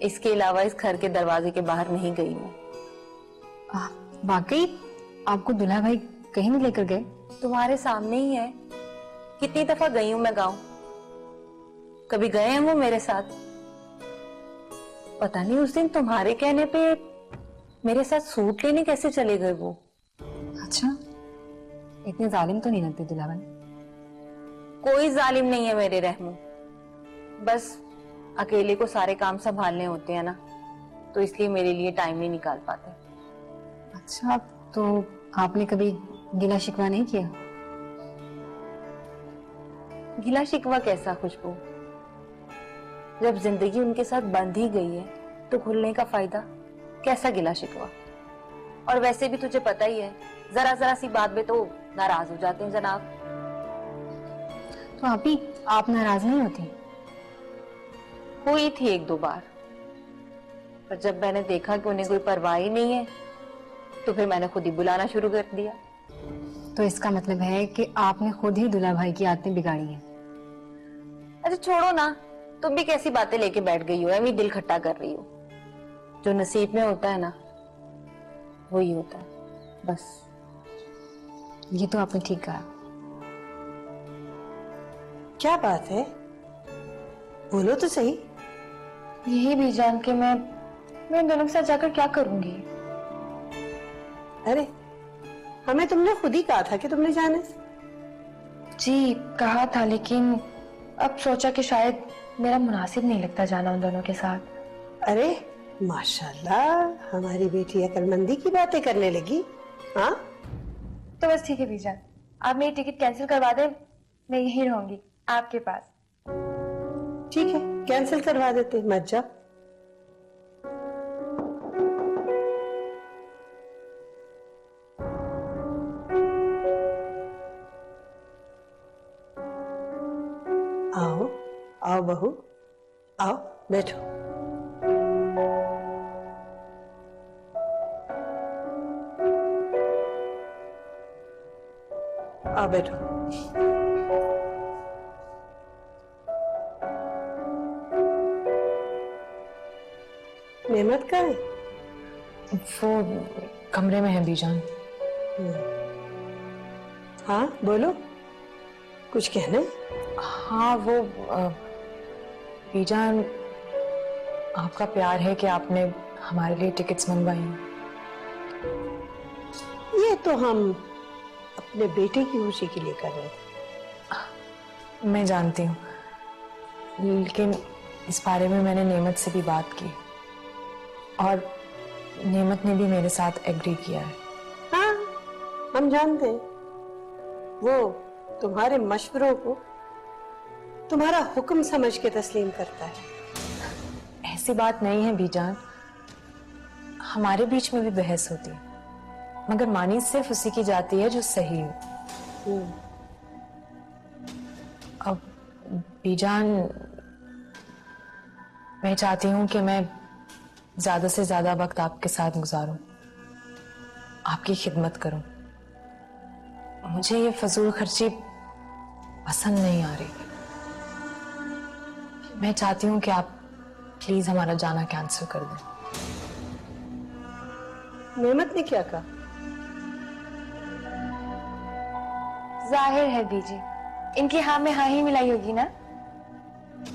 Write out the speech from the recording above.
इसके अलावा इस घर के दरवाजे के बाहर नहीं गई मैं। वाकई आपको दुल्हा भाई कहीं नहीं लेकर गए? तुम्हारे सामने ही है। कितनी दफा गई हूं मैं गांव, कभी गए हैं वो मेरे साथ? पता नहीं उस दिन तुम्हारे कहने पे मेरे साथ सूट लेने कैसे चले गए वो। अच्छा, इतने जालिम तो नहीं लगते दुल्हा भाई। कोई जालिम नहीं है मेरे रहमू, बस अकेले को सारे काम संभालने होते हैं ना, तो इसलिए मेरे लिए टाइम नहीं निकाल पाते। अच्छा, तो आपने कभी गिला शिकवा नहीं किया? गिला शिकवा कैसा खुशबू? जब जिंदगी उनके साथ बंध ही गई है तो खुलने का फायदा? कैसा गिला शिकवा? और वैसे भी तुझे पता ही है, जरा जरा सी बात में तो नाराज हो जाते हैं जनाब। तो आप नाराज नहीं होती? हुई थी एक दो बार, पर जब मैंने देखा कि उन्हें कोई परवाह ही नहीं है तो फिर मैंने खुद ही बुलाना शुरू कर दिया। तो इसका मतलब है कि आपने खुद ही दुल्हा भाई की आदतें बिगाड़ी हैं। अच्छा छोड़ो ना, तुम भी कैसी बातें लेके बैठ गई हो, ऐਵੇਂ दिल खट्टा कर रही हो। जो नसीब में होता है ना वही होता है, बस। ये तो आपने ठीक कहा। क्या बात है, बोलो तो सही। यही भी जान के मैं इन दोनों के साथ जाकर क्या करूंगी? अरे हमें तुमने खुद ही कहा था कि तुमने जाने से। जी कहा था, लेकिन अब सोचा कि शायद मेरा मुनासिब नहीं लगता जाना उन दोनों के साथ। अरे माशाल्लाह, हमारी बेटी अकलमंदी की बातें करने लगी। हाँ तो बस ठीक है बीजान, आप मेरी टिकट कैंसिल करवा दें, मैं यहीं रहूंगी आपके पास। ठीक है, कैंसिल करवा देते, मत जाओ। आओ आओ बहू, आओ बैठो। आओ बैठो। नेमत कहाँ है? वो कमरे में है बीजान। हाँ बोलो, कुछ कहना है? हाँ वो बीजान, आपका प्यार है कि आपने हमारे लिए टिकट्स मंगवाई हैं। ये तो हम अपने बेटे की खुशी के लिए कर रहे थे। मैं जानती हूँ, लेकिन इस बारे में मैंने नेमत से भी बात की और नेमत ने भी मेरे साथ एग्री किया है। हाँ हम जानते हैं, वो तुम्हारे मशवरों को तुम्हारा हुक्म समझ के तस्लीम करता है। ऐसी बात नहीं है बीजान, हमारे बीच में भी बहस होती है, मगर मानी सिर्फ उसी की जाती है जो सही हो। अब बीजान, मैं चाहती हूँ कि मैं ज्यादा से ज्यादा वक्त आपके साथ गुजारूं, आपकी खिदमत करूं। मुझे ये फजूल खर्ची पसंद नहीं आ रही। मैं चाहती हूँ कि आप प्लीज हमारा जाना कैंसिल कर दें। नेमत ने क्या कहा? जाहिर है बीजी, इनकी हाँ में हाँ ही मिलाई होगी ना।